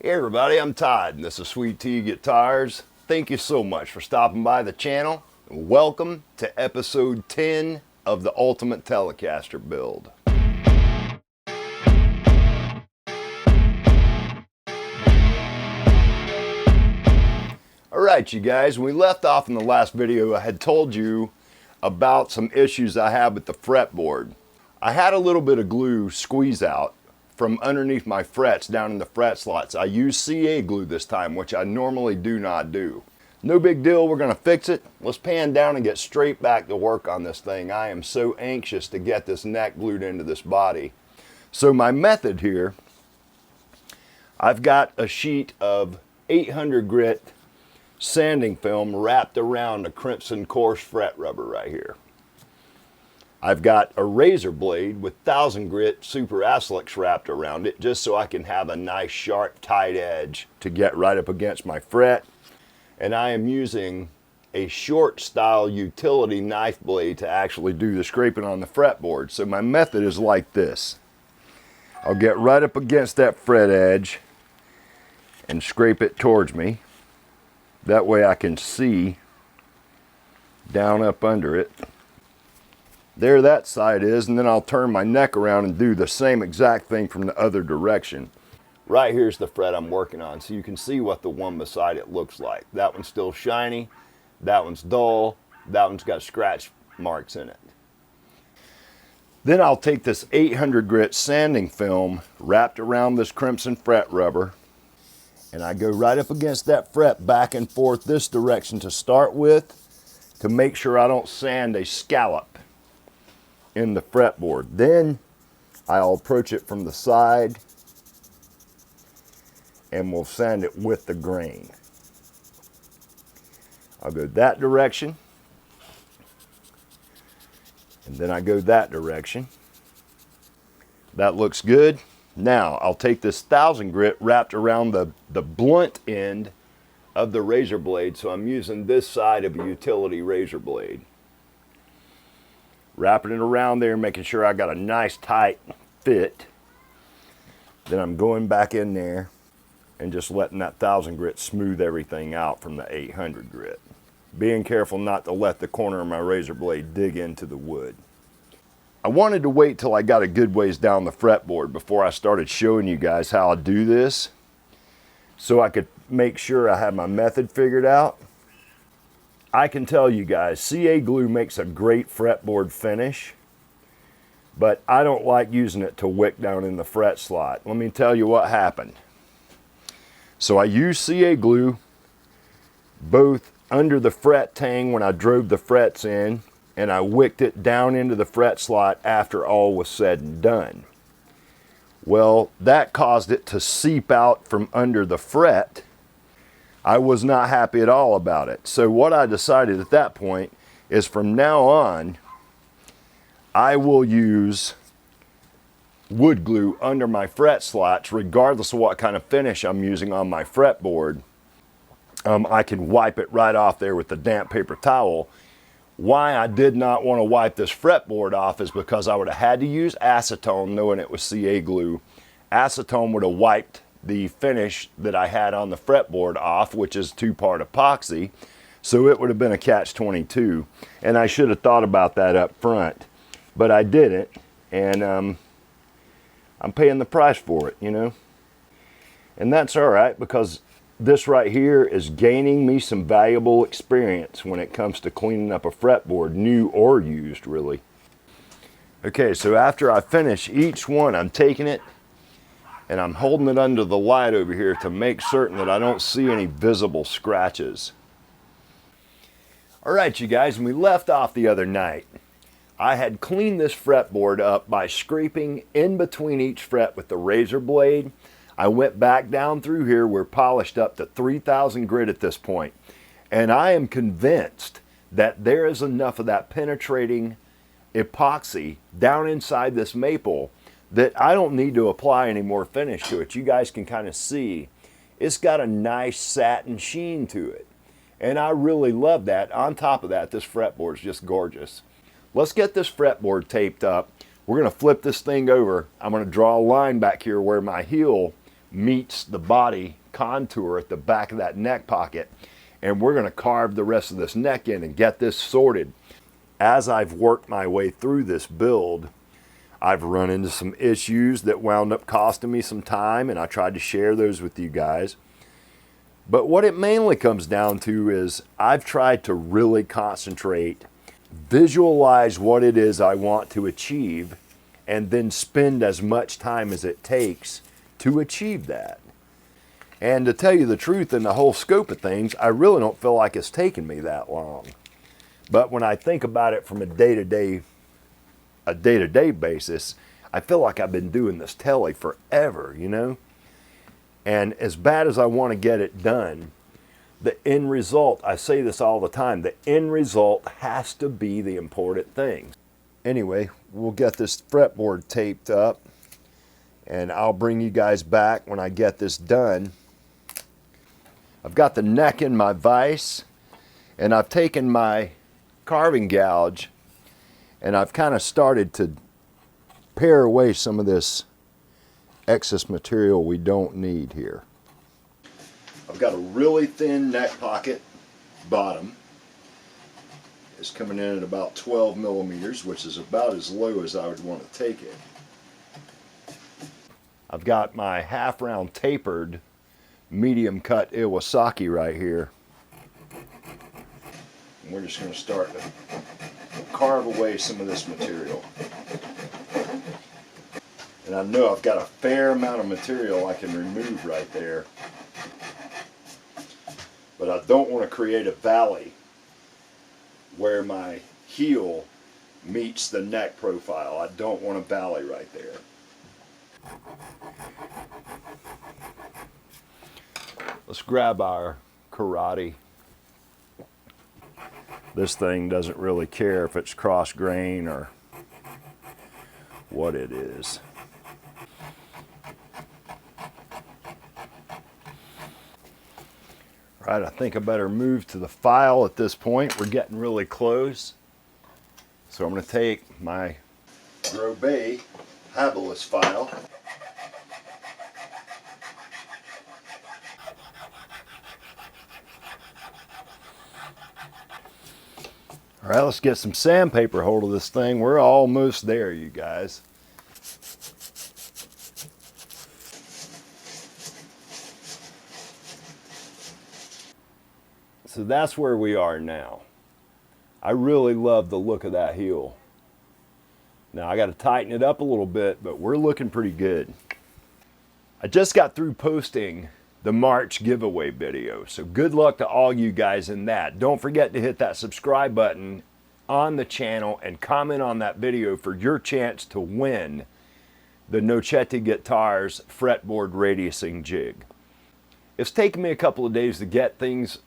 Hey everybody, I'm Todd and this is Sweet Tea Guitars. Thank you so much for stopping by the channel. Welcome to episode 10 of the Ultimate Telecaster build. Alright you guys, when we left off in the last video, I had told you about some issues I have with the fretboard. I had a little bit of glue squeeze out from underneath my frets down in the fret slots. I used CA glue this time, which I normally do not do. No big deal, we're gonna fix it. Let's pan down and get straight back to work on this thing. I am so anxious to get this neck glued into this body. So my method here, I've got a sheet of 800 grit sanding film wrapped around a crimson coarse fret rubber right here. I've got a razor blade with 1000 grit super Aslix wrapped around it just so I can have a nice sharp tight edge to get right up against my fret. And I am using a short style utility knife blade to actually do the scraping on the fretboard. So my method is like this. I'll get right up against that fret edge and scrape it towards me. That way I can see down up under it. There that side is, and then I'll turn my neck around and do the same exact thing from the other direction. Right here's the fret I'm working on, so you can see what the one beside it looks like. That one's still shiny, that one's dull, that one's got scratch marks in it. Then I'll take this 800 grit sanding film wrapped around this crimson fret rubber, and I go right up against that fret back and forth this direction to start with to make sure I don't sand a scallop in the fretboard. Then I'll approach it from the side and we'll sand it with the grain. I'll go that direction and then I go that direction. That looks good. Now I'll take this 1000 grit wrapped around the blunt end of the razor blade, so I'm using this side of a utility razor blade. Wrapping it around there, making sure I got a nice tight fit. Then I'm going back in there and just letting that 1000 grit smooth everything out from the 800 grit. Being careful not to let the corner of my razor blade dig into the wood. I wanted to wait till I got a good ways down the fretboard before I started showing you guys how I do this, so I could make sure I had my method figured out. I can tell you guys, CA glue makes a great fretboard finish, but I don't like using it to wick down in the fret slot. Let me tell you what happened. So I used CA glue both under the fret tang when I drove the frets in, and I wicked it down into the fret slot after all was said and done. Well, that caused it to seep out from under the fret. I was not happy at all about it. So what I decided at that point is from now on, I will use wood glue under my fret slots regardless of what kind of finish I'm using on my fretboard. I can wipe it right off there with the damp paper towel. Why I did not want to wipe this fretboard off is because I would have had to use acetone knowing it was CA glue. Acetone would have wiped the finish that I had on the fretboard off, which is 2-part epoxy, so it would have been a catch-22, and I should have thought about that up front, but I didn't, and I'm paying the price for it, you know, and that's all right, because this right here is gaining me some valuable experience when it comes to cleaning up a fretboard, new or used, really. Okay, so after I finish each one, I'm taking it and I'm holding it under the light over here to make certain that I don't see any visible scratches. All right, you guys, when we left off the other night, I had cleaned this fretboard up by scraping in between each fret with the razor blade. I went back down through here. We're polished up to 3000 grit at this point, and I am convinced that there is enough of that penetrating epoxy down inside this maple that I don't need to apply any more finish to it. You guys can kind of see it's got a nice satin sheen to it, and I really love that. On top of that, this fretboard is just gorgeous. Let's get this fretboard taped up. We're going to flip this thing over. I'm going to draw a line back here where my heel meets the body contour at the back of that neck pocket, and we're going to carve the rest of this neck in and get this sorted. As I've worked my way through this build, I've run into some issues that wound up costing me some time, and I tried to share those with you guys. But what it mainly comes down to is I've tried to really concentrate, visualize what it is I want to achieve, and then spend as much time as it takes to achieve that. And to tell you the truth, in the whole scope of things, I really don't feel like it's taken me that long. But when I think about it from a day-to-day basis, I feel like I've been doing this telly forever, you know? And as bad as I want to get it done, the end result, I say this all the time, the end result has to be the important thing. Anyway, we'll get this fretboard taped up, and I'll bring you guys back when I get this done. I've got the neck in my vise, and I've taken my carving gouge, and I've kind of started to pare away some of this excess material we don't need here. I've got a really thin neck pocket bottom. It's coming in at about 12 millimeters, which is about as low as I would want to take it. I've got my half round tapered medium cut Iwasaki right here. And we're just going to start to carve away some of this material. And I know I've got a fair amount of material I can remove right there. But I don't want to create a valley where my heel meets the neck profile. I don't want a valley right there. Let's grab our karate. This thing doesn't really care if it's cross grain or what it is. Right, I think I better move to the file at this point. We're getting really close. So I'm going to take my Grobet Hadrwoods file. All right, let's get some sandpaper hold of this thing. We're almost there, you guys. So that's where we are now. I really love the look of that heel. Now I got to tighten it up a little bit, but we're looking pretty good. I just got through posting the March giveaway video, so good luck to all you guys in that. Don't forget to hit that subscribe button on the channel and comment on that video for your chance to win the Nochetti Guitars Fretboard Radiusing Jig. It's taken me a couple of days to get things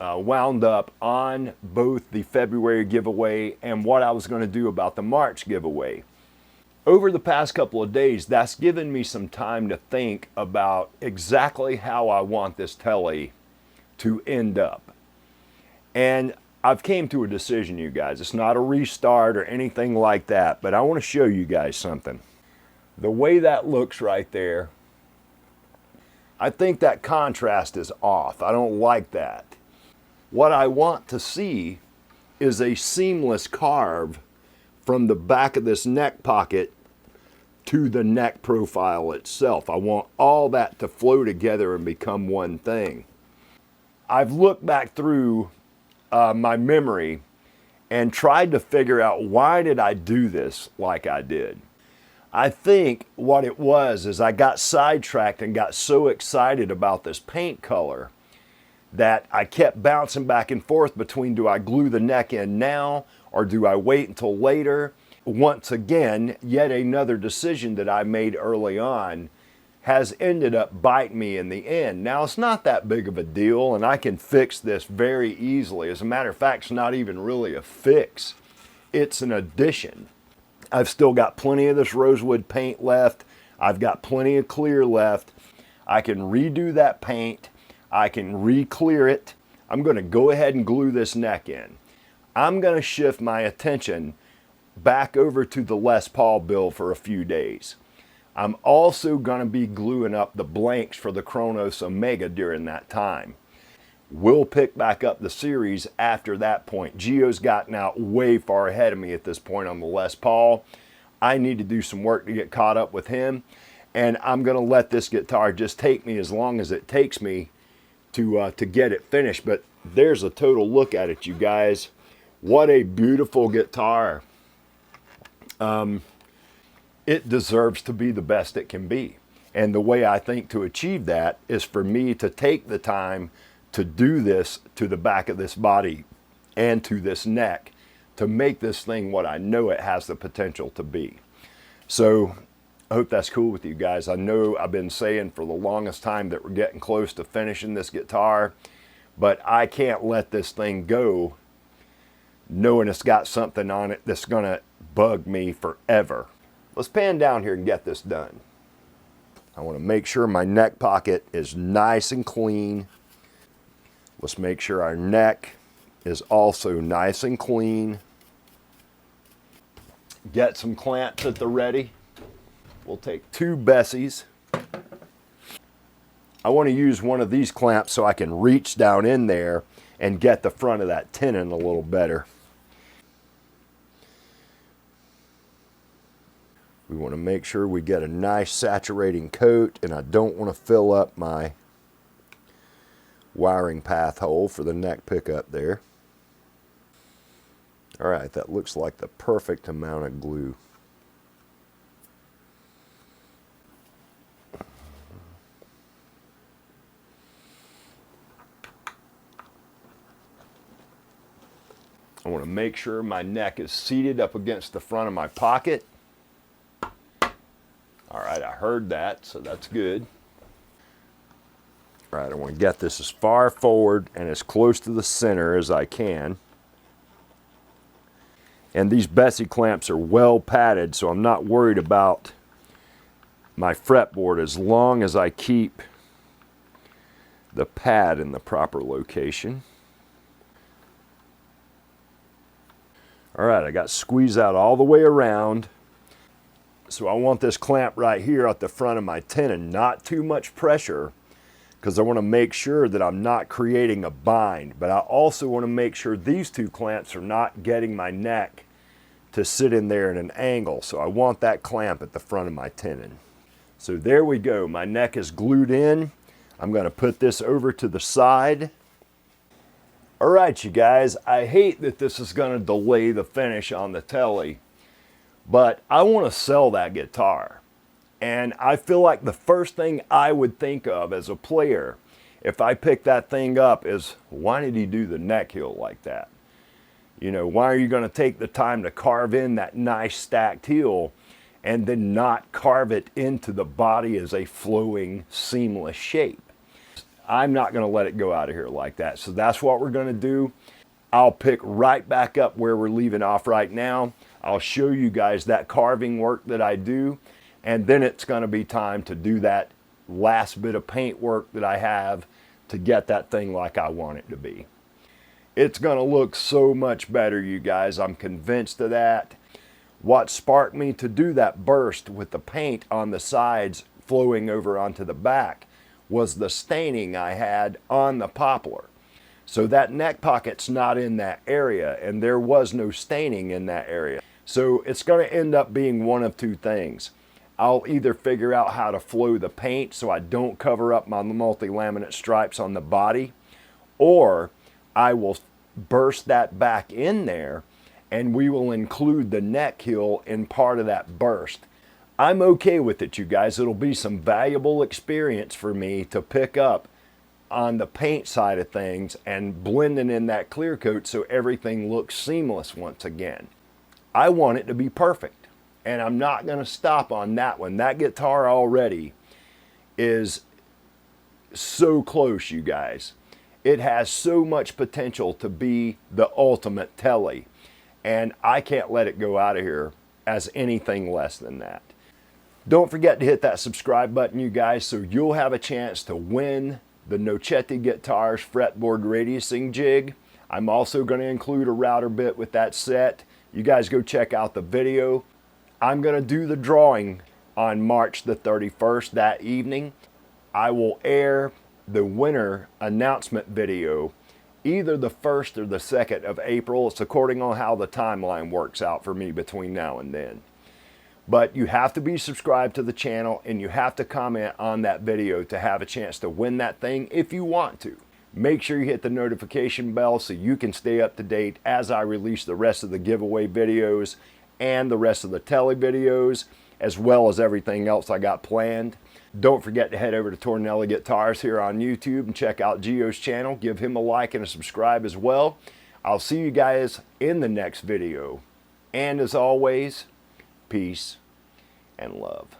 wound up on both the February giveaway and what I was going to do about the March giveaway. Over the past couple of days, that's given me some time to think about exactly how I want this telly to end up. And I've came to a decision, you guys. It's not a restart or anything like that, but I want to show you guys something. The way that looks right there, I think that contrast is off. I don't like that. What I want to see is a seamless carve from the back of this neck pocket to the neck profile itself. I want all that to flow together and become one thing. I've looked back through my memory and tried to figure out, why did I do this like I did? I think what it was is I got sidetracked and got so excited about this paint color that I kept bouncing back and forth between, do I glue the neck in now or do I wait until later? Once again, yet another decision that I made early on has ended up biting me in the end. Now, it's not that big of a deal, and I can fix this very easily. As a matter of fact, it's not even really a fix. It's an addition. I've still got plenty of this rosewood paint left. I've got plenty of clear left. I can redo that paint. I can re-clear it. I'm going to go ahead and glue this neck in. I'm going to shift my attention back over to the Les Paul build for a few days. I'm also going to be gluing up the blanks for the Kronos Omega during that time. We'll pick back up the series after that point. Gio's gotten out way far ahead of me at this point on the Les Paul. I need to do some work to get caught up with him, and I'm going to let this guitar just take me as long as it takes me to get it finished. But there's a total look at it, you guys. What a beautiful guitar. It deserves to be the best it can be. And the way I think to achieve that is for me to take the time to do this to the back of this body and to this neck to make this thing what I know it has the potential to be. So I hope that's cool with you guys. I know I've been saying for the longest time that we're getting close to finishing this guitar, but I can't let this thing go knowing it's got something on it that's gonna bug me forever. Let's pan down here and get this done. I want to make sure my neck pocket is nice and clean. Let's make sure our neck is also nice and clean. Get some clamps at the ready. We'll take 2 Bessies. I want to use one of these clamps so I can reach down in there and get the front of that tenon a little better. We want to make sure we get a nice saturating coat, and I don't want to fill up my wiring path hole for the neck pickup there. All right, that looks like the perfect amount of glue. I want to make sure my neck is seated up against the front of my pocket. All right, I heard that, so that's good. All right, I want to get this as far forward and as close to the center as I can. And these Bessie clamps are well padded, so I'm not worried about my fretboard as long as I keep the pad in the proper location. All right, I got squeeze out all the way around. So I want this clamp right here at the front of my tenon, not too much pressure, because I want to make sure that I'm not creating a bind. But I also want to make sure these 2 clamps are not getting my neck to sit in there at an angle. So I want that clamp at the front of my tenon. So there we go. My neck is glued in. I'm going to put this over to the side. All right, you guys, I hate that this is going to delay the finish on the Tele, but I want to sell that guitar. And I feel like the first thing I would think of as a player, if I pick that thing up, is why did he do the neck heel like that? You know, why are you going to take the time to carve in that nice stacked heel and then not carve it into the body as a flowing, seamless shape? I'm not going to let it go out of here like that. So that's what we're going to do. I'll pick right back up where we're leaving off right now. I'll show you guys that carving work that I do, and then it's going to be time to do that last bit of paint work that I have to get that thing like I want it to be. It's going to look so much better, you guys. I'm convinced of that. What sparked me to do that burst with the paint on the sides flowing over onto the back was the staining I had on the poplar. So that neck pocket's not in that area, and there was no staining in that area. So it's going to end up being one of 2 things. I'll either figure out how to flow the paint so I don't cover up my multi-laminate stripes on the body, or I will burst that back in there and we will include the neck heel in part of that burst. I'm okay with it, you guys. It'll be some valuable experience for me to pick up on the paint side of things and blending in that clear coat so everything looks seamless once again. I want it to be perfect, and I'm not going to stop on that one. That guitar already is so close, you guys. It has so much potential to be the ultimate Tele, and I can't let it go out of here as anything less than that. Don't forget to hit that subscribe button, you guys, so you'll have a chance to win the Nochetti Guitars Fretboard Radiusing Jig. I'm also going to include a router bit with that set. You guys go check out the video. I'm going to do the drawing on March the 31st, that evening, I will air the winner announcement video either the 1st or the 2nd of April. It's according on how the timeline works out for me between now and then. But you have to be subscribed to the channel and you have to comment on that video to have a chance to win that thing if you want to. Make sure you hit the notification bell so you can stay up to date as I release the rest of the giveaway videos and the rest of the tele videos, as well as everything else I got planned. Don't forget to head over to Tornelli Guitars here on YouTube and check out Gio's channel. Give him a like and a subscribe as well. I'll see you guys in the next video. And as always, peace and love.